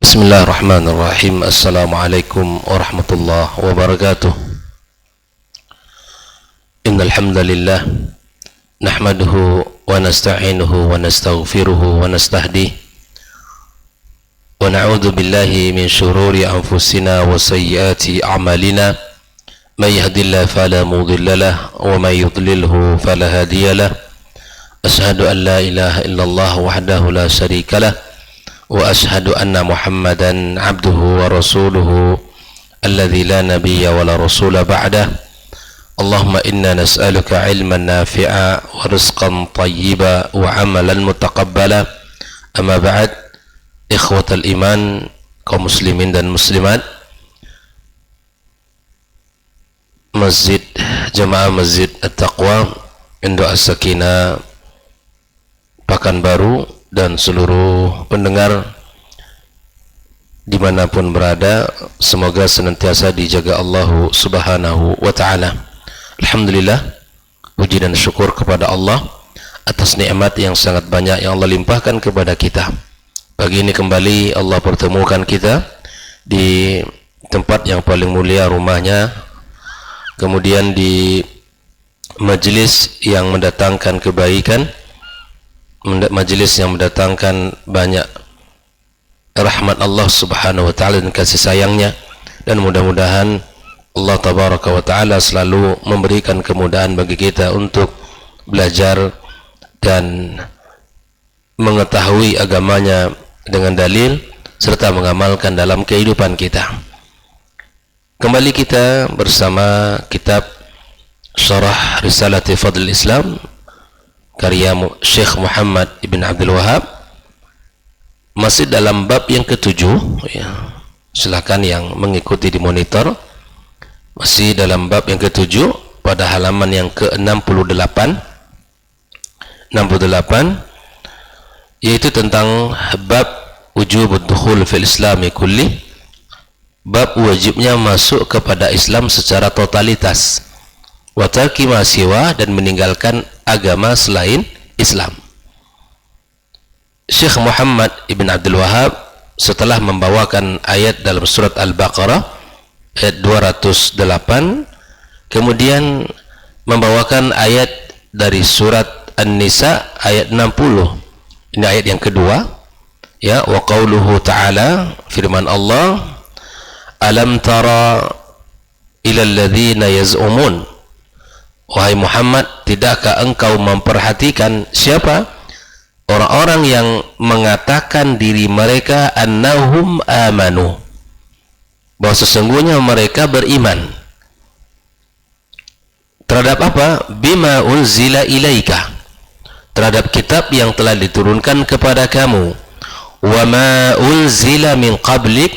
Bismillahirrahmanirrahim. Assalamualaikum warahmatullahi wabarakatuh. Innal hamdalillah nahmaduhu wa nasta'inuhu wa nastaghfiruhu wa nastahdihi wa na'udzu billahi min shururi anfusina wa sayyiati a'malina. May yahdihillahu fala mudilla lahu wa may yudlilhu fala hadiya lahu. Asyhadu an la ilaha illallah wahdahu la syarika lahu wa ashhadu anna Muhammadan abduhu wa rasuluhu alladzi la nabiyya wa la rasula ba'dah. Allahumma inna nas'aluka ilman nafi'a wa rizqan tayyiba wa amalan mutaqabbala. Amma ba'd, ikhwatal iman, kaum muslimin dan muslimat, Masjid Jamaah Masjid At-Taqwa Induk As-Sakinah Pekanbaru dan seluruh pendengar dimanapun berada, semoga senantiasa dijaga Allah subhanahu wa ta'ala. Alhamdulillah, puji dan syukur kepada Allah atas nikmat yang sangat banyak yang Allah limpahkan kepada kita. Pagi ini kembali Allah pertemukan kita di tempat yang paling mulia, rumahnya, kemudian di majelis yang mendatangkan kebaikan, majelis yang mendatangkan banyak rahmat Allah subhanahu wa ta'ala dan kasih sayangnya, dan mudah-mudahan Allah tabaraka wa ta'ala selalu memberikan kemudahan bagi kita untuk belajar dan mengetahui agamanya dengan dalil serta mengamalkan dalam kehidupan kita. Kembali kita bersama kitab Syarah Risalati Fadl Islam karya Syekh Muhammad Ibn Abdul Wahab, masih dalam bab yang ke-7 ya. Silakan yang mengikuti di monitor, masih dalam bab yang ke-7 pada halaman yang ke-68, yaitu tentang bab wujubud dukhul fil islami kulli, bab wajibnya masuk kepada Islam secara totalitas, wa tarki ma siwa, dan meninggalkan agama selain Islam. Syekh Muhammad Ibn Abdul Wahab setelah membawakan ayat dalam surat Al-Baqarah ayat 208, kemudian membawakan ayat dari surat An-Nisa ayat 60. Ini ayat yang kedua ya. Wa qauluhu ta'ala, firman Allah, alam tara ilal ladzina yaz'umun, wahai Muhammad, tidakkah engkau memperhatikan siapa orang-orang yang mengatakan diri mereka annahum amanu, bahwa sesungguhnya mereka beriman terhadap apa? Bima unzila ilaika, terhadap kitab yang telah diturunkan kepada kamu, wa ma unzila min qablik,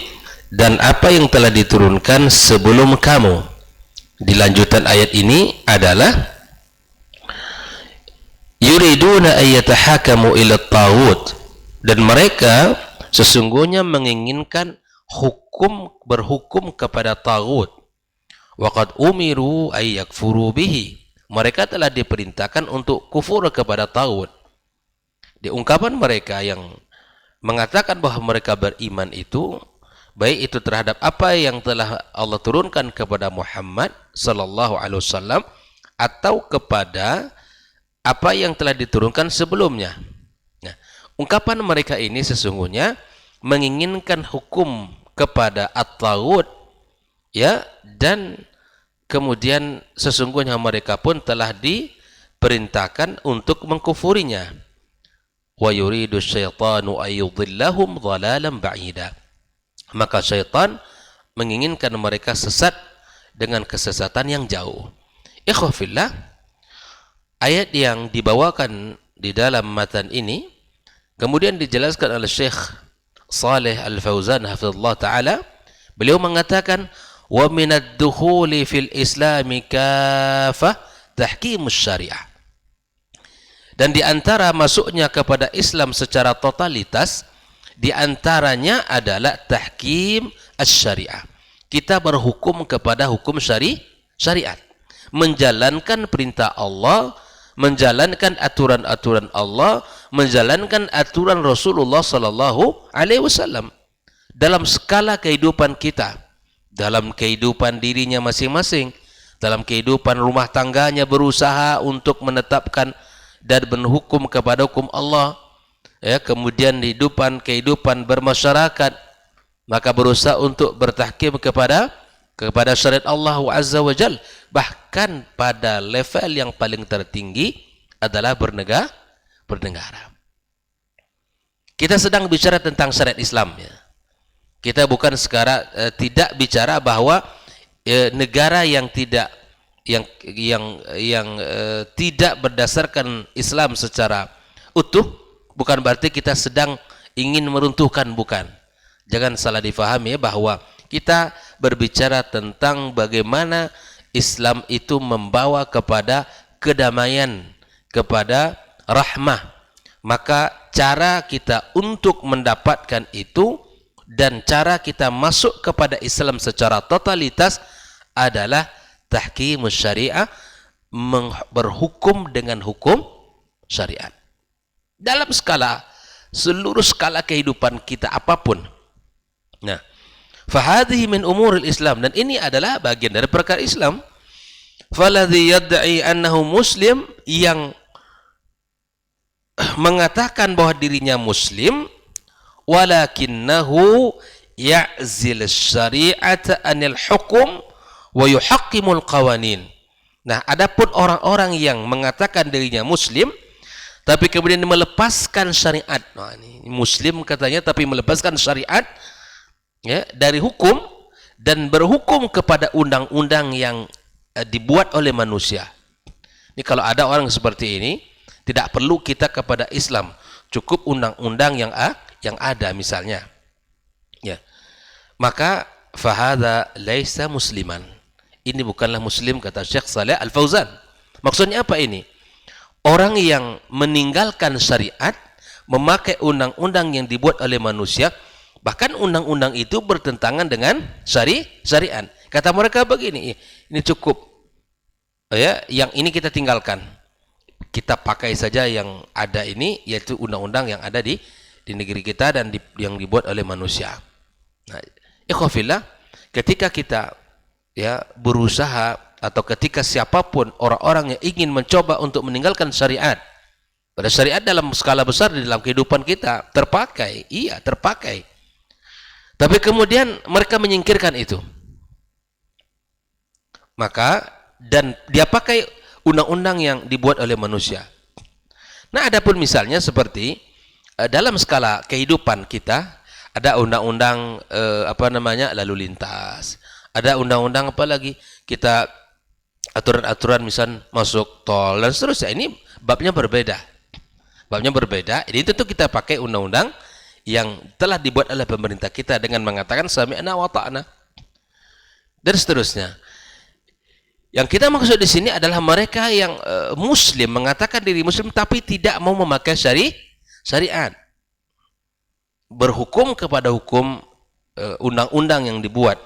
dan apa yang telah diturunkan sebelum kamu. Di lanjutan ayat ini adalah yuriduna ayyatahakamu ila taghut, dan mereka sesungguhnya menginginkan berhukum kepada taghut. Wa qad umiru ay yakfuru bihi, mereka telah diperintahkan untuk kufur kepada taghut. Di ungkapan mereka yang mengatakan bahwa mereka beriman itu, baik itu terhadap apa yang telah Allah turunkan kepada Muhammad sallallahu alaihi wasallam atau kepada apa yang telah diturunkan sebelumnya. Nah, ungkapan mereka ini sesungguhnya menginginkan hukum kepada at-taghut ya, dan kemudian sesungguhnya mereka pun telah diperintahkan untuk mengkufurinya. Wa yuridu syaitanu ayyudhillahum dhalalan ba'ida, maka syaitan menginginkan mereka sesat dengan kesesatan yang jauh. Ikhwafillah, ayat yang dibawakan di dalam matan ini kemudian dijelaskan oleh Syekh Saleh Al-Fauzan hafizallahu taala. Beliau mengatakan, wa minad dukhuli fil islami kafah tahkimus syariah, dan di antara masuknya kepada Islam secara totalitas, di antaranya adalah tahkim asy-syariah. Kita berhukum kepada hukum syariat, menjalankan perintah Allah, menjalankan aturan-aturan Allah, menjalankan aturan Rasulullah sallallahu alaihi wasallam. dalam skala kehidupan kita, dalam kehidupan dirinya masing-masing, dalam kehidupan rumah tangganya berusaha untuk menetapkan dan berhukum kepada hukum Allah, ya, kemudian kehidupan bermasyarakat, maka berusaha untuk bertahkim kepada syariat Allah Azza wa Jal. Bahkan pada level yang paling tertinggi adalah bernegara. Kita sedang bicara tentang syariat Islam, ya. Kita bukan sekarang tidak bicara bahwa negara yang tidak tidak berdasarkan Islam secara utuh, bukan berarti kita sedang ingin meruntuhkan, bukan. Jangan salah difahami, ya, bahwa kita berbicara tentang bagaimana Islam itu membawa kepada kedamaian, kepada rahmah. Maka cara kita untuk mendapatkan itu dan cara kita masuk kepada Islam secara totalitas adalah tahkimus syariah, berhukum dengan hukum syariat dalam seluruh skala kehidupan kita apapun. Nah, fahadhihi min umuril Islam, dan ini adalah bagian dari perkara Islam. Faladhi yad'i annahu muslim, yang mengatakan bahwa dirinya muslim, walakinnahu ya'zil syari'ata anil hukum wa yuhaqqimul qawanin. Nah, adapun orang-orang yang mengatakan dirinya muslim tapi kemudian melepaskan syariat. Nah, ini muslim katanya tapi melepaskan syariat, ya, dari hukum dan berhukum kepada undang-undang yang dibuat oleh manusia. Ini kalau ada orang seperti ini, tidak perlu kita kepada Islam, cukup undang-undang yang ada misalnya, ya, maka fahadha laisa musliman, ini bukanlah muslim, kata Syekh Saleh Al-Fauzan. Maksudnya apa ini? Orang yang meninggalkan syariat, memakai undang-undang yang dibuat oleh manusia, bahkan undang-undang itu bertentangan dengan syariat. Kata mereka begini, ini cukup, ya, yang ini kita tinggalkan, kita pakai saja yang ada ini, yaitu undang-undang yang ada di negeri kita dan yang dibuat oleh manusia. Nah, ikhwafillah, ketika kita, ya, berusaha, atau ketika siapapun orang-orang yang ingin mencoba untuk meninggalkan syariat, pada syariat dalam skala besar di dalam kehidupan kita terpakai, iya terpakai, tapi kemudian mereka menyingkirkan itu, maka dan dia pakai undang-undang yang dibuat oleh manusia. Nah, adapun misalnya seperti dalam skala kehidupan kita ada undang-undang lalu lintas, ada undang-undang apa lagi, kita aturan-aturan misal masuk tol dan seterusnya. Ini babnya berbeda. Ini tentu kita pakai undang-undang yang telah dibuat oleh pemerintah kita dengan mengatakan sami'na wa ta'na dan seterusnya. Yang kita maksud di sini adalah mereka yang muslim, mengatakan diri muslim tapi tidak mau memakai syariat, berhukum kepada hukum undang-undang yang dibuat,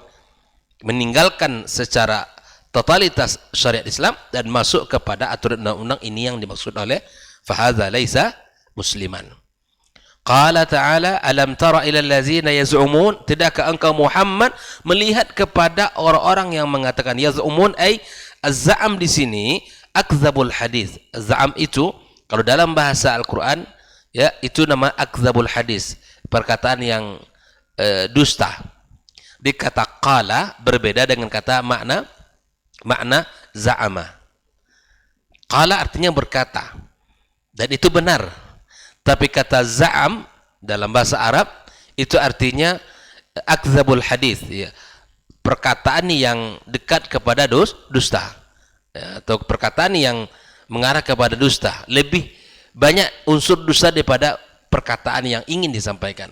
meninggalkan secara totalitas syariat Islam dan masuk kepada aturan undang-undang. Ini yang dimaksud oleh fahadha laisa musliman. Qala ta'ala alam tara ila allazina yaz'umun, tidakkah engkau Muhammad melihat kepada orang-orang yang mengatakan, yaz'umun ay az-za'am di sini akdzabul hadis. Az-za'am itu kalau dalam bahasa Al-Qur'an, ya, itu nama akdzabul hadis, perkataan yang dusta. Di kata qala berbeda dengan kata makna za'ama. Qala artinya berkata, dan itu benar. Tapi kata za'am dalam bahasa Arab itu artinya akdzabul hadis, ya, perkataan yang dekat kepada dusta, ya, atau perkataan yang mengarah kepada dusta. Lebih banyak unsur dusta daripada perkataan yang ingin disampaikan.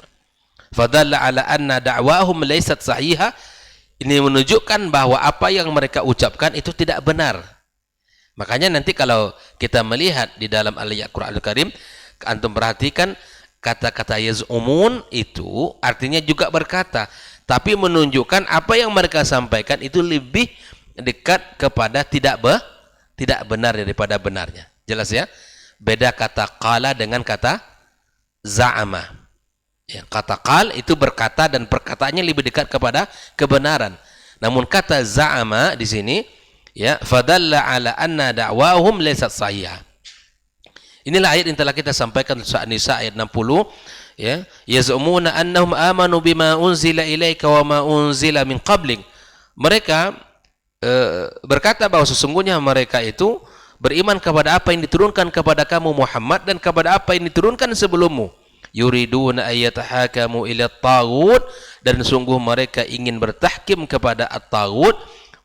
Fadalla ala anna da'wahum laysat sahiha. Ini menunjukkan bahwa apa yang mereka ucapkan itu tidak benar. Makanya nanti kalau kita melihat di dalam ayat Quran Al-Karim, antum perhatikan kata-kata yaz'umun itu artinya juga berkata, tapi menunjukkan apa yang mereka sampaikan itu lebih dekat kepada tidak benar daripada benarnya. Jelas, ya? Beda kata qala dengan kata za'ama. Ya, kata qal itu berkata dan perkataannya lebih dekat kepada kebenaran. Namun kata za'ama di sini ya fadalla ala anna da'wahum laysat sahihah. Inilah ayat yang telah kita sampaikan surah An-Nisa ayat 60 ya yaz'umuna annahum amanu bima unzila ilaika wa ma unzila min qablik. Mereka berkata bahwa sesungguhnya mereka itu beriman kepada apa yang diturunkan kepada kamu Muhammad dan kepada apa yang diturunkan sebelummu. Yuriduna ayyatahakamu ila at-taghut, dan sungguh mereka ingin bertahkim kepada at-taghut,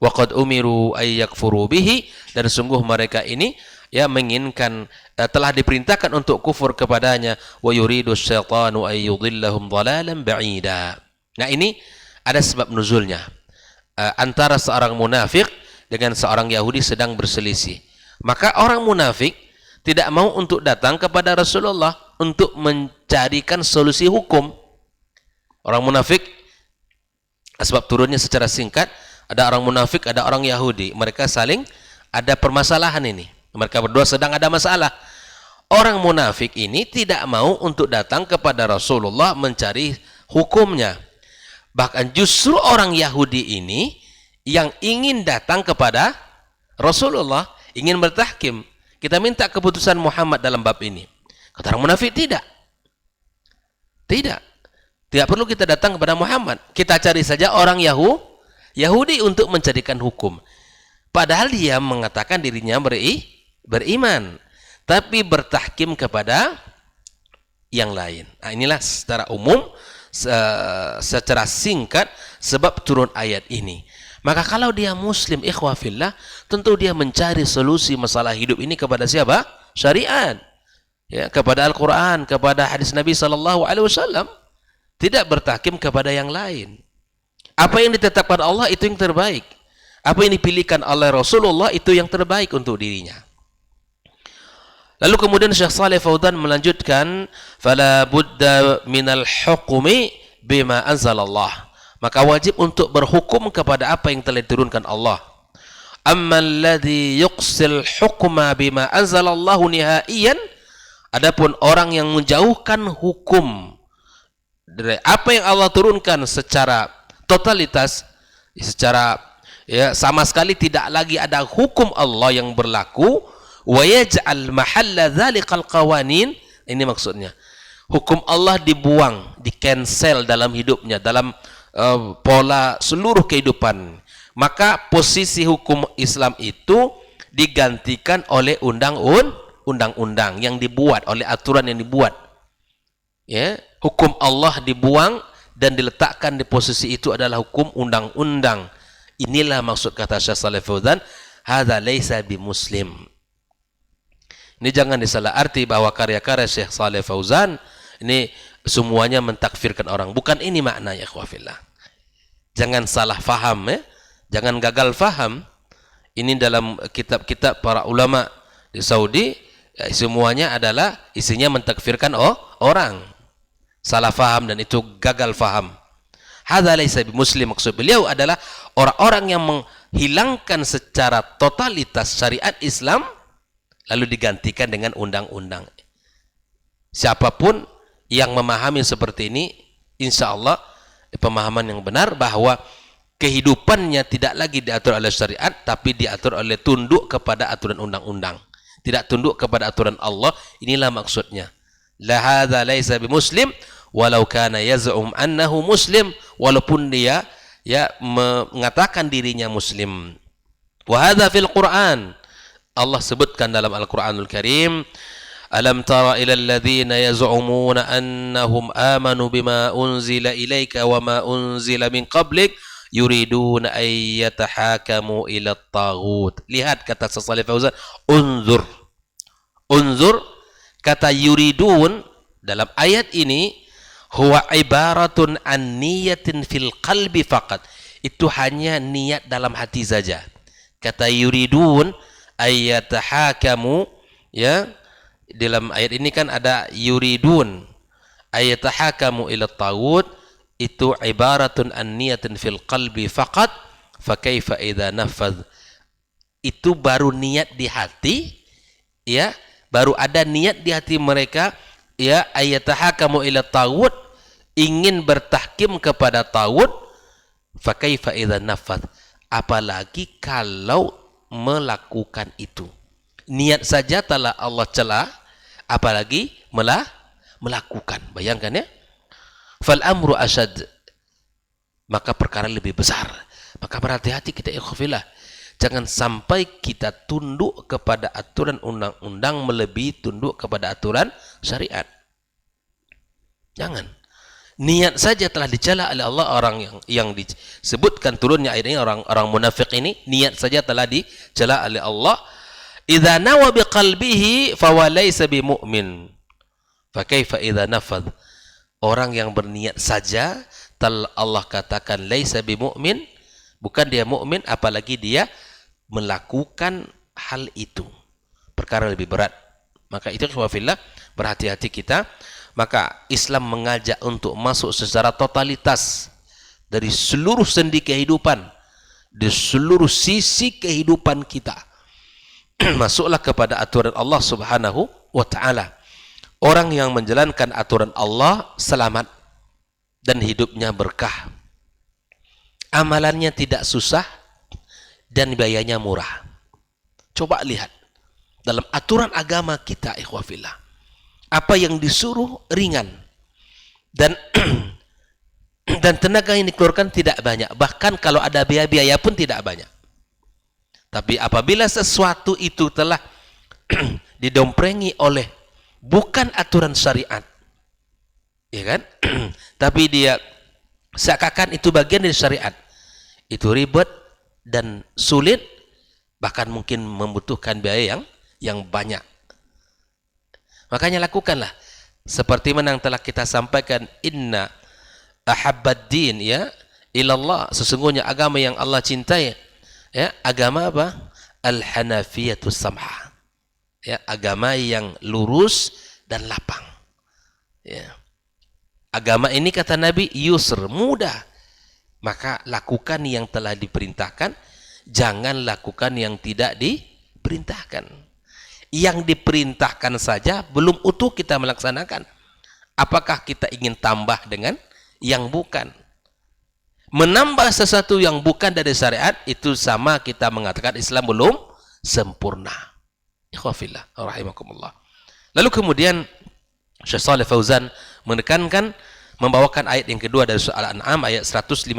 wa qad umiru ay yakfuru bihi, dan sungguh mereka ini ya menginginkan telah diperintahkan untuk kufur kepadanya, wa yuridu syaitanu ay yudhillahum dhalalan ba'ida. Nah, ini ada sebab nuzulnya. Antara seorang munafik dengan seorang Yahudi sedang berselisih. Maka orang munafik tidak mau untuk datang kepada Rasulullah untuk mencarikan solusi hukum. Orang munafik, sebab turunnya secara singkat, ada orang munafik, ada orang Yahudi. Mereka saling ada permasalahan ini. Mereka berdua sedang ada masalah. Orang munafik ini tidak mau untuk datang kepada Rasulullah mencari hukumnya. Bahkan justru orang Yahudi ini yang ingin datang kepada Rasulullah, ingin bertahkim. Kita minta keputusan Muhammad dalam bab ini. Kata orang munafik, tidak. Tidak. Tidak perlu kita datang kepada Muhammad. Kita cari saja orang Yahudi untuk mencarikan hukum. Padahal dia mengatakan dirinya beriman. Tapi bertahkim kepada yang lain. Nah, inilah secara umum, secara singkat, sebab turun ayat ini. Maka kalau dia muslim, ikhwah fillah, tentu dia mencari solusi masalah hidup ini kepada siapa? Syariat. Ya, kepada Al-Quran, kepada hadis Nabi SAW. Tidak bertahkim kepada yang lain. Apa yang ditetapkan Allah itu yang terbaik. Apa yang dipilihkan oleh Rasulullah itu yang terbaik untuk dirinya. Lalu kemudian Syekh Shalih Fauzan melanjutkan, fala budda minal hukmi bima anzalallah. Maka wajib untuk berhukum kepada apa yang telah diturunkan Allah. Amma alladhi yuqsil hukma bima anzalallahu nihaiyan, adapun orang yang menjauhkan hukum dari apa yang Allah turunkan secara totalitas, secara ya sama sekali tidak lagi ada hukum Allah yang berlaku, wa yaj'al mahalla dzalikal qawanin, ini maksudnya hukum Allah dibuang, di-cancel dalam hidupnya, dalam pola seluruh kehidupan, maka posisi hukum Islam itu digantikan oleh undang-undang yang dibuat, oleh aturan yang dibuat. Ya, hukum Allah dibuang dan diletakkan di posisi itu adalah hukum undang-undang. Inilah maksud kata Syekh Shalih Fauzan, hadza laisa bimuslim. Ini jangan disalah arti bahwa karya-karya Syekh Shalih Fauzan ini semuanya mentakfirkan orang. Bukan ini maknanya, ikhwah fillah. Jangan salah faham ya. Jangan gagal faham. Ini dalam kitab-kitab para ulama di Saudi ya, semuanya adalah isinya mentakfirkan orang. Salah faham dan itu gagal faham. Hadza laisa bimuslim, maksud beliau adalah orang-orang yang menghilangkan secara totalitas syariat Islam lalu digantikan dengan undang-undang. Siapapun yang memahami seperti ini, insya Allah pemahaman yang benar bahwa kehidupannya tidak lagi diatur oleh syariat, tapi diatur oleh tunduk kepada aturan undang-undang. Tidak tunduk kepada aturan Allah. Inilah maksudnya. La hadza laisa bimuslim walau kana yaz'um annahu muslim, walaupun dia ya mengatakan dirinya muslim. Wa hadza fil Quran. Allah sebutkan dalam Al-Qur'anul Karim, alam tara ila alladhina yaz'umuna annahum amanu bima unzila ilaika wa ma unzila min qablik yuriduna ay yatahakamu ila at-taghut. Lihat kata Shalih Fauzan, unzur. Unzur, kata yuridun dalam ayat ini huwa ibaratun an niyatin fil qalbi faqat. Itu hanya niat dalam hati saja. Kata yuridun ay yatahakamu, ya, dalam ayat ini kan ada yuridun ay yatahakamu ila at-taghut, itu ibaratun an niyatin fil qalbi faqat fa kaifa idza nafadh. Itu baru niat di hati, ya, baru ada niat di hati mereka, ya, ayatahakamu ila taghut, ingin bertahkim kepada tagut, fa kaifa idza nafadh, apalagi kalau melakukan itu. Niat saja telah Allah cela, apalagi melakukan. Bayangkan ya. Fal amru asyad, maka perkara lebih besar. Maka berhati-hati kita ikhwafillah. Jangan sampai kita tunduk kepada aturan undang-undang melebihi tunduk kepada aturan syariat. Jangan. Niat saja telah dicela oleh Allah. Orang yang disebutkan turunnya ayat ini, orang munafik ini, niat saja telah dicela oleh Allah. Idza nawa biqalbihi fa huwa laysa bimumin. Fa kaifa idza nafadh? Orang yang berniat saja Allah katakan laisa bimumin, bukan dia mukmin, apalagi dia melakukan hal itu. Perkara lebih berat. Maka itu ikhwafillah, berhati-hati kita. Maka Islam mengajak untuk masuk secara totalitas dari seluruh sendi kehidupan, di seluruh sisi kehidupan kita. Masuklah kepada aturan Allah Subhanahu wa ta'ala. Orang yang menjalankan aturan Allah selamat dan hidupnya berkah. Amalannya tidak susah dan biayanya murah. Coba lihat dalam aturan agama kita ikhwafillah, apa yang disuruh ringan dan dan tenaga yang dikeluarkan tidak banyak, bahkan kalau ada biaya-biaya pun tidak banyak. Tapi apabila sesuatu itu telah didomprengi oleh bukan aturan syariat, ya kan? Tapi dia seakan itu bagian dari syariat, itu ribet dan sulit, bahkan mungkin membutuhkan biaya yang banyak. Makanya lakukanlah seperti mana yang telah kita sampaikan, inna ahabbad din ya ilallah, sesungguhnya agama yang Allah cintai, ya, agama apa? Al-Hanafiyatus Samha. Ya, agama yang lurus dan lapang. Ya. Agama ini kata Nabi yusr, mudah. Maka lakukan yang telah diperintahkan, jangan lakukan yang tidak diperintahkan. Yang diperintahkan saja belum utuh kita melaksanakan. Apakah kita ingin tambah dengan yang bukan? Menambah sesuatu yang bukan dari syariat, itu sama kita mengatakan Islam belum sempurna. Ikhwafillah, rahimakumullah. Lalu kemudian Syekh Shalih Fauzan menekankan, membawakan ayat yang kedua dari surah Al-An'am ayat 159,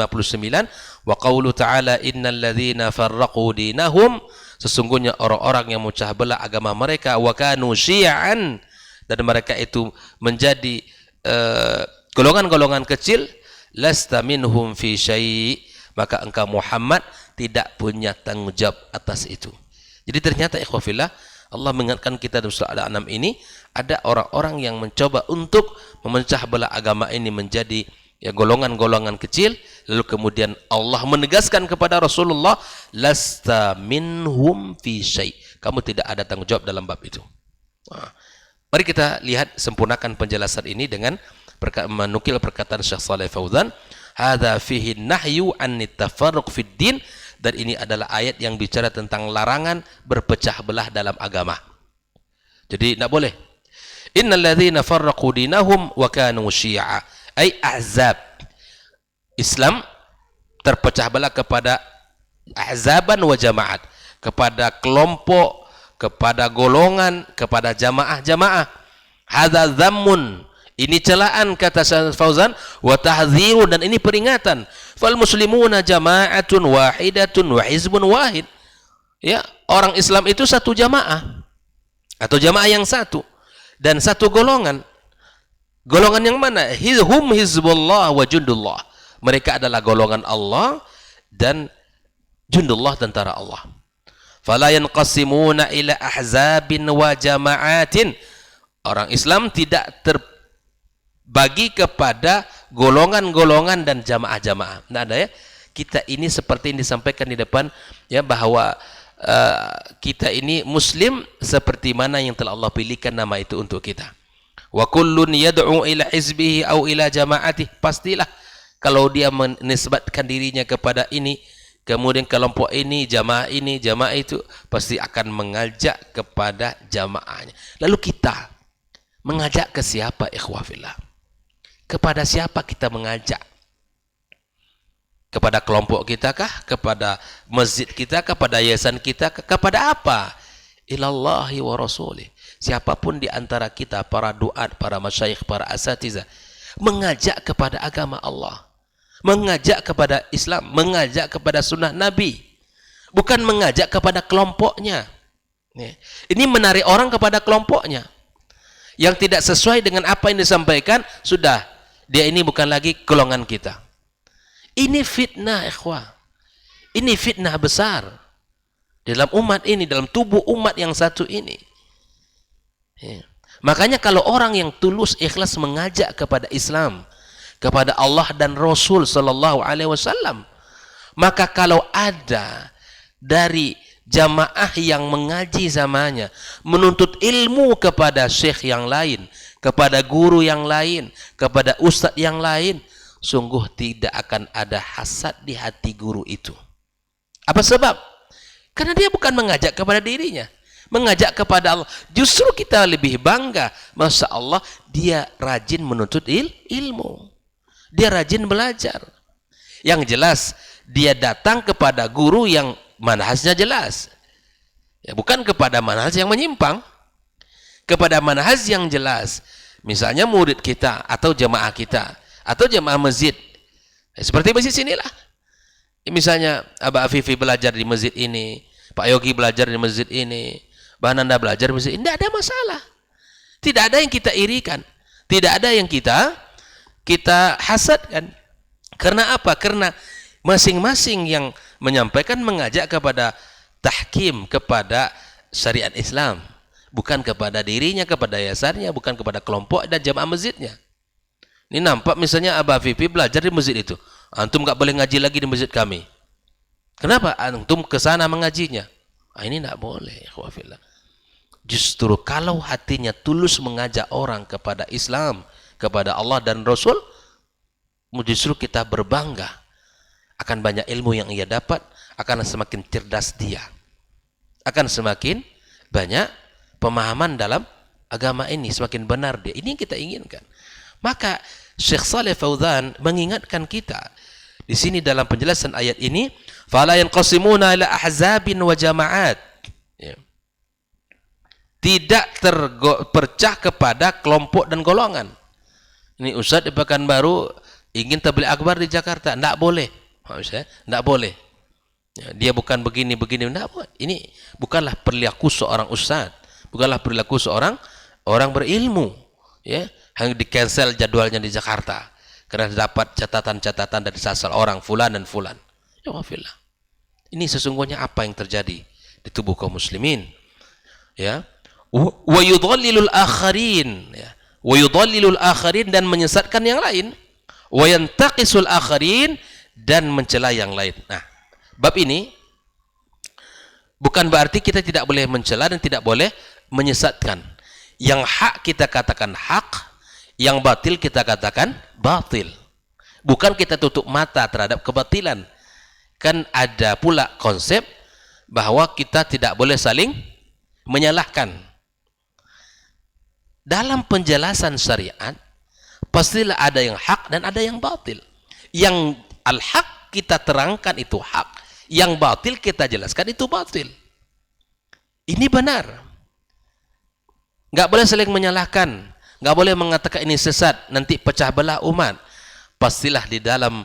wa qaulu ta'ala innal ladzina farraqu dinahum, sesungguhnya orang-orang yang memecah belah agama mereka, wa kanu syi'an, dan mereka itu menjadi golongan-golongan kecil, lasta minhum fi syai', maka engkau Muhammad tidak punya tanggung jawab atas itu. Jadi ternyata ikhwafillah, Allah mengingatkan kita dalam surah Al-An'am ini, ada orang-orang yang mencoba untuk memecah belah agama ini menjadi ya golongan-golongan kecil, lalu kemudian Allah menegaskan kepada Rasulullah, lasta minhum fi syai', kamu tidak ada tanggung jawab dalam bab itu. Nah, mari kita lihat, sempurnakan penjelasan ini dengan menukil perkataan Syekh Shalih Fauzan, hadza fihi nahyu an tafarruq fid din, dan ini adalah ayat yang bicara tentang larangan berpecah belah dalam agama. Jadi tidak boleh. Innal ladzina farraqu dinahum wa kanu syi'a, ay ahzab. Islam terpecah belah kepada ahzaban wa jamaat, kepada kelompok, kepada golongan, kepada jamaah-jamaah. Hadza dhammun, ini celaan kata Syekh Fauzan, wa tahdzirun, dan ini peringatan. Fal muslimuna jama'atun wahidatun wa hizbun wahid. Ya, orang Islam itu satu jamaah atau jamaah yang satu dan satu golongan. Golongan yang mana? Hum hizbullah wa jundullah. Mereka adalah golongan Allah dan jundullah, tentara Allah. Fala yanqasimuna ila ahzabin wa jama'atin. Orang Islam tidak bagi kepada golongan-golongan dan jamaah-jamaah. Nah, ada ya, kita ini seperti yang disampaikan di depan ya, bahwa kita ini muslim seperti mana yang telah Allah pilihkan nama itu untuk kita. Wa kullun yad'u ila hizbihi au ila jama'atih, pastilah kalau dia menisbatkan dirinya kepada ini, kemudian kelompok ini, jamaah itu, pasti akan mengajak kepada jamaahnya. Lalu kita mengajak ke siapa ikhwafillah? Kepada siapa kita mengajak? Kepada kelompok kita kah? Kepada masjid kita? Kepada yayasan kita? Kepada apa? Ilallahi wa rasulih. Siapapun di antara kita, para duat, para masyayikh, para asatidzah, mengajak kepada agama Allah, mengajak kepada Islam, mengajak kepada sunnah Nabi, bukan mengajak kepada kelompoknya. Ini menarik orang kepada kelompoknya yang tidak sesuai dengan apa yang disampaikan. Sudah, dia ini bukan lagi golongan kita. Ini fitnah, ikhwah. Ini fitnah besar dalam umat ini, dalam tubuh umat yang satu ini. Makanya kalau orang yang tulus ikhlas mengajak kepada Islam, kepada Allah dan Rasul sallallahu alaihi wasallam, maka kalau ada dari jamaah yang mengaji zamannya, menuntut ilmu kepada syekh yang lain, kepada guru yang lain, kepada ustadz yang lain, sungguh tidak akan ada hasad di hati guru itu. Apa sebab? Karena dia bukan mengajak kepada dirinya, mengajak kepada Allah. Justru kita lebih bangga, Masya Allah, dia rajin menuntut ilmu, dia rajin belajar. Yang jelas, dia datang kepada guru yang manhajnya jelas, ya, bukan kepada manhaj yang menyimpang, kepada manhaj yang jelas. Misalnya murid kita atau jamaah kita atau jamaah masjid, seperti masjid sinilah. Misalnya Abah Afifi belajar di masjid ini, Pak Yogi belajar di masjid ini, Mbah Nanda belajar di masjid ini, tidak ada masalah, tidak ada yang kita irikan, tidak ada yang kita hasadkan. Karena apa? Karena masing-masing yang menyampaikan mengajak kepada tahkim, kepada syariat Islam, bukan kepada dirinya, kepada yayasannya, bukan kepada kelompok dan jamaah masjidnya. Ini nampak misalnya Abah Fifi belajar di masjid itu, antum nggak boleh ngaji lagi di masjid kami. Kenapa? Antum ke sana mengajinya. Ini nggak boleh, ikhwafillah. Justru kalau hatinya tulus mengajak orang kepada Islam, kepada Allah dan Rasul, justru kita berbangga akan banyak ilmu yang ia dapat, akan semakin cerdas dia, akan semakin banyak pemahaman dalam agama ini, semakin benar dia. Ini yang kita inginkan. Maka Syekh Shalih Fauzan mengingatkan kita di sini dalam penjelasan ayat ini, fala yanqasimuna ila ahzabin wa jama'at, ya. Tidak terpecah kepada kelompok dan golongan. Ini Ustaz di Pekanbaru ingin tabligh akbar di Jakarta, tidak boleh. Tidak boleh. Ya, dia bukan begini-begini. Ini bukanlah perilaku seorang ustaz, bukanlah perilaku seorang orang berilmu. Ya, hanya di cancel jadwalnya di Jakarta karena dapat catatan-catatan dari salah orang fulan dan fulan. Ya wafillah. Ini sesungguhnya apa yang terjadi di tubuh kaum muslimin. Ya, wa yudhallilul akharin. Ya, wa yudhallilul akharin, dan menyesatkan yang lain. Wa yantaqisul akharin, dan mencela yang lain. Nah, bab ini bukan berarti kita tidak boleh mencela dan tidak boleh menyesatkan. Yang hak kita katakan hak, yang batil kita katakan batil. Bukan kita tutup mata terhadap kebatilan. Kan ada pula konsep bahwa kita tidak boleh saling menyalahkan. Dalam penjelasan syariat, pastilah ada yang hak dan ada yang batil. Yang al-haq kita terangkan itu hak, yang batil kita jelaskan itu batil. Ini benar. Nggak boleh saling menyalahkan, nggak boleh mengatakan ini sesat, nanti pecah belah umat. Pastilah di dalam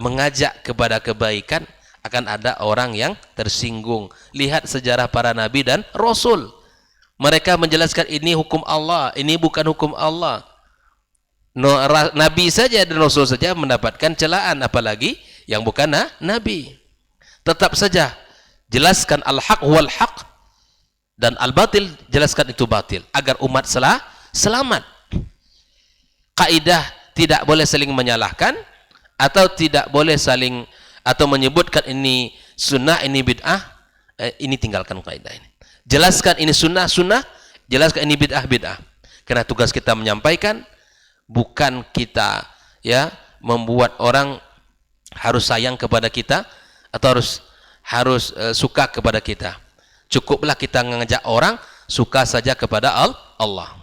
mengajak kepada kebaikan akan ada orang yang tersinggung. Lihat sejarah para nabi dan rasul. Mereka menjelaskan ini hukum Allah, ini bukan hukum Allah. Nabi saja dan Rasul saja mendapatkan celaan, apalagi yang bukan Nabi. Tetap saja jelaskan al-haq wal haq, dan al-batil jelaskan itu batil, agar umat selamat. Kaidah tidak boleh saling menyalahkan, atau tidak boleh saling atau menyebutkan ini sunnah, ini bid'ah. Ini tinggalkan kaidah ini. Jelaskan ini sunnah, jelaskan ini bid'ah. Karena tugas kita menyampaikan, bukan kita ya membuat orang harus sayang kepada kita atau harus suka kepada kita. Cukuplah kita mengajak orang suka saja kepada Allah.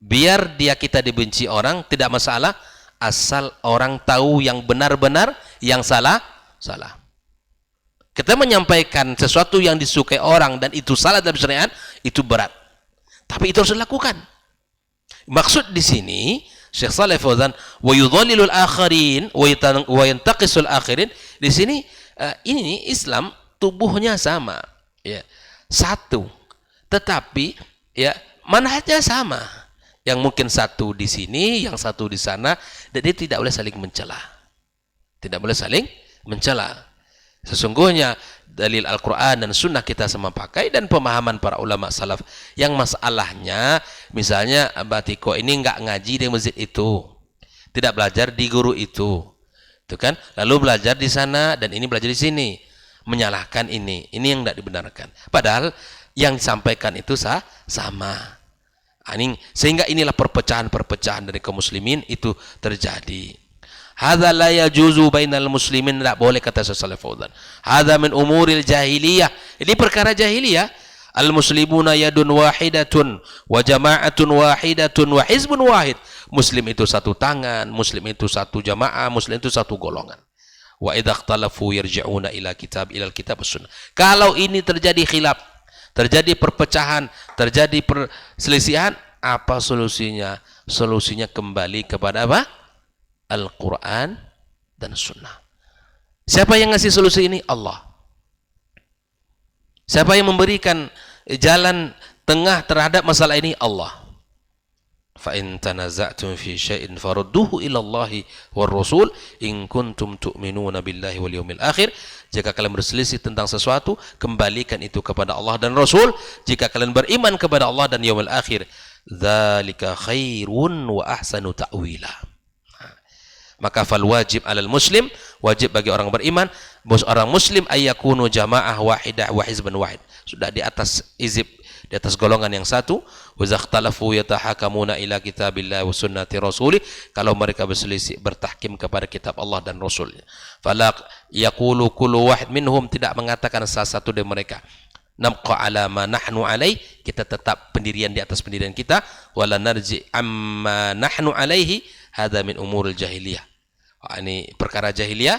Biar kita dibenci orang tidak masalah, asal orang tahu yang benar-benar, yang salah. Kita menyampaikan sesuatu yang disukai orang dan itu salah dalam syariat, itu berat. Tapi itu harus dilakukan. Maksud di sini Syekh Shalih Fauzan, wa yudhallilul akharin wa yantaqisul akhirin, di sini ini Islam tubuhnya sama, ya. Satu. Tetapi ya manhajnya sama. Yang mungkin satu di sini, yang satu di sana, dan dia tidak boleh saling mencela. Tidak boleh saling mencela. Sesungguhnya dalil Al-Quran dan Sunnah kita sama pakai dan pemahaman para ulama salaf. Yang masalahnya, misalnya Batiko ini nggak ngaji di masjid itu, tidak belajar di guru itu kan? Lalu belajar di sana dan ini belajar di sini, menyalahkan ini yang tidak dibenarkan. Padahal yang disampaikan itu sama. Sehingga inilah perpecahan dari kaum muslimin itu terjadi. Hadza la yajuzu bainal muslimin, tidak boleh, kata Syekh Shalih Fauzan. Hadza min umuril jahiliyah. Ini perkara jahiliyah. Al muslimuna yadun wahidatun wa jama'atun wahidatun wa hizbun wahid. Muslim itu satu tangan, muslim itu satu jamaah, muslim itu satu golongan. Wa idza ikhtalafu yarji'una ila kitab sunnah. Kalau ini terjadi khilaf, terjadi perpecahan, terjadi perselisihan, apa solusinya? Solusinya kembali kepada apa? Al-Quran dan Sunnah. Siapa yang ngasih solusi ini? Allah. Siapa yang memberikan jalan tengah terhadap masalah ini? Allah. فَإِن تَنَزَعْتُمْ فِي شَيْءٍ فَرُدُّوهُ إِلَى اللَّهِ وَالرَّسُولِ إِن كُنْتُمْ تُؤْمِنُونَ بِاللَّهِ وَالْيَوْمِ الْآخِرِ. Jika kalian berselisih tentang sesuatu, kembalikan itu kepada Allah dan Rasul. Jika kalian beriman kepada Allah dan yaumil akhir, dzalika khairun wa ahsanu ta'wila. Maka fal wajib alal muslim, wajib bagi orang beriman, orang muslim ayyakunu jamaah wahidah wa hizban wahid. Sudah di atas hizib, di atas golongan yang satu. Wa zakhtalafu yatahakamuna ila kitabillah wa sunnati rasulih. Kalau mereka berselisih, bertahkim kepada kitab Allah dan Rasulnya. Fala yaqulu kullu wahid minhum, tidak mengatakan salah satu dari mereka, nabqa ala ma nahnu alaih, kita tetap pendirian di atas pendirian kita, wala narji amma nahnu alaihi, hadza min umuril jahiliyah. Ini perkara jahiliyah.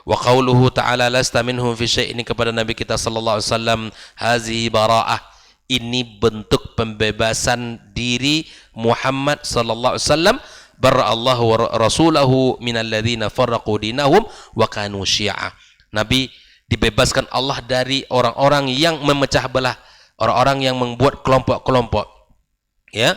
Wa qauluhu ta'ala lasta minhum fi syai', ini kepada Nabi kita sallallahu alaihi wasallam, hazihi bara'ah, ini bentuk pembebasan diri Muhammad sallallahu alaihi wasallam, bara'allahu wa rasulahu minal ladzina farraqu dinahum wa kanu syi'a. Nabi dibebaskan Allah dari orang-orang yang memecah belah, orang-orang yang membuat kelompok-kelompok, ya.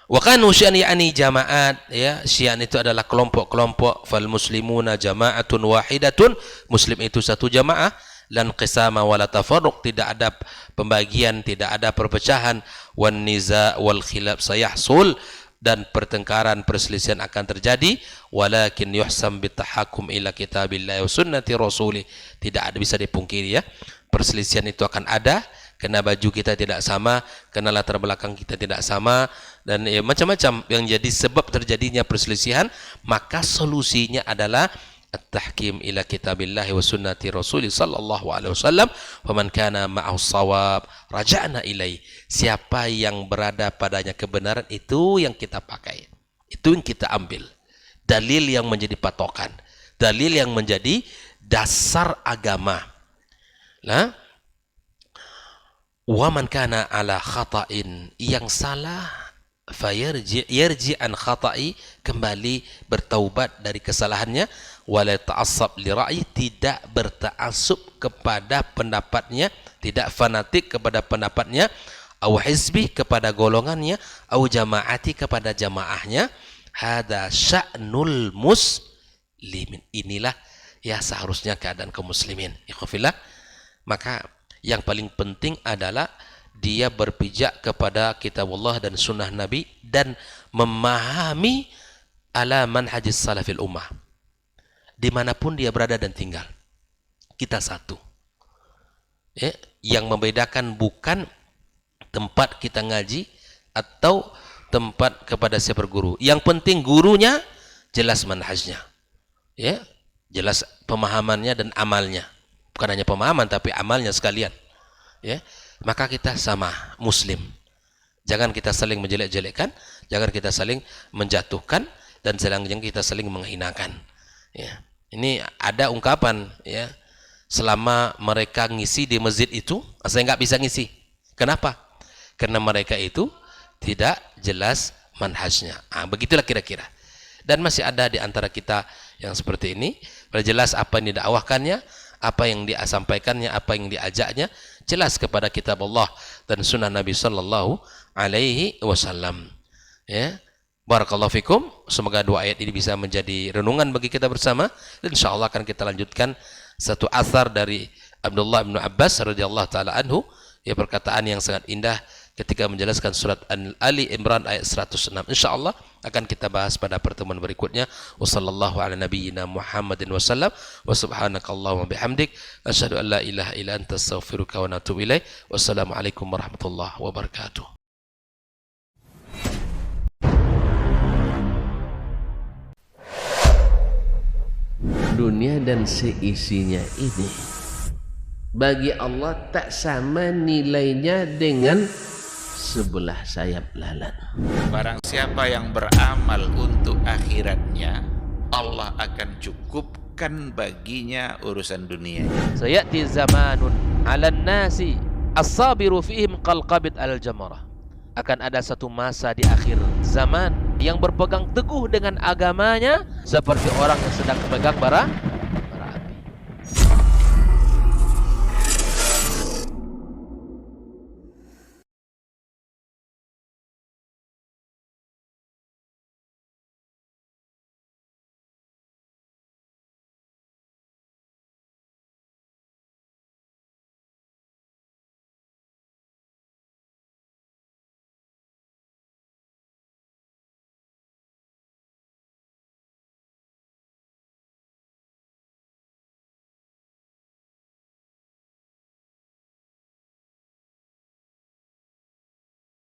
Wa kanu syi'an, yakni jamaat, ya. Syi'an itu adalah kelompok-kelompok. Fal muslimuna jama'atun wahidatun, muslim itu satu jamaah. Lan qisama wala tafarruq, tidak ada pembagian, tidak ada perpecahan. Wan niza' wal khilaf sayahsul, dan pertengkaran, perselisihan akan terjadi. Walakin yuhsam bitahakum ila kitabillahi wa sunnati rasulih, tidak ada bisa dipungkiri, ya. Perselisihan itu akan ada, karena baju kita tidak sama, karena latar belakang kita tidak sama, dan ya, macam-macam yang jadi sebab terjadinya perselisihan. Maka solusinya adalah at-tahkim ila kitabillahi wa sunnati rasulih sallallahu alaihi wasallam. Faman kana ma'ahu shawab raja'na ilai, siapa yang berada padanya kebenaran, itu yang kita pakai, itu yang kita ambil. Dalil yang menjadi patokan, dalil yang menjadi dasar agama. Nah, wa man kana ala khata'in, yang salah, yarji an khata'i, kembali bertaubat dari kesalahannya. Wala ta'assab li ra'yi, tidak berta'assub kepada pendapatnya, tidak fanatik kepada pendapatnya. Au hizbi, kepada golongannya. Au jama'ati, kepada jamaahnya. Hada sya'nul muslimin, inilah ya seharusnya keadaan kaum muslimin. Ikhwafillah. Maka yang paling penting adalah dia berpijak kepada kitab Allah dan sunnah Nabi, dan memahami ala manhajis salafil ummah, dimanapun dia berada dan tinggal. Kita satu, ya. Yang membedakan bukan tempat kita ngaji atau tempat kepada siapa guru. Yang penting gurunya jelas manhajnya, ya, jelas pemahamannya dan amalnya. Bukan hanya pemahaman tapi amalnya sekalian, ya. Maka kita sama muslim. Jangan kita saling menjelek-jelekkan, Jangan kita saling menjatuhkan dan jangan kita saling menghinakan. Ya. Ini ada ungkapan, ya, selama mereka ngisi di masjid itu, saya nggak bisa ngisi. Kenapa? Karena mereka itu tidak jelas manhajnya. Begitulah kira-kira. Dan masih ada di antara kita yang seperti ini, jelas apa yang didakwahkannya, apa yang dia sampaikannya, apa yang diajaknya, jelas kepada kitab Allah dan sunnah Nabi sallallahu alaihi wasallam. Ya. Barakallahu fikum. Semoga dua ayat ini bisa menjadi renungan bagi kita bersama. Dan insyaallah akan kita lanjutkan satu asar dari Abdullah bin Abbas radhiyallahu taala anhu, ya, perkataan yang sangat indah ketika menjelaskan surat Ali Imran ayat 106. Insyaallah akan kita bahas pada pertemuan berikutnya. Wassallallahu ala nabiyyina Muhammadin wasallam wa subhanakallahumma bihamdik asyhadu an la ilaha illa anta astaghfiruka wa atubu ilaik. Wassalamualaikum warahmatullahi wabarakatuh. Dunia dan seisinya ini bagi Allah tak sama nilainya dengan sebelah sayap lalat. Barang siapa yang beramal untuk akhiratnya, Allah akan cukupkan baginya urusan dunia. Sayati zamanun 'alan nasi as-sabiru fihim qalqabit al-jamarah. Akan ada satu masa di akhir zaman yang berpegang teguh dengan agamanya seperti orang yang sedang memegang bara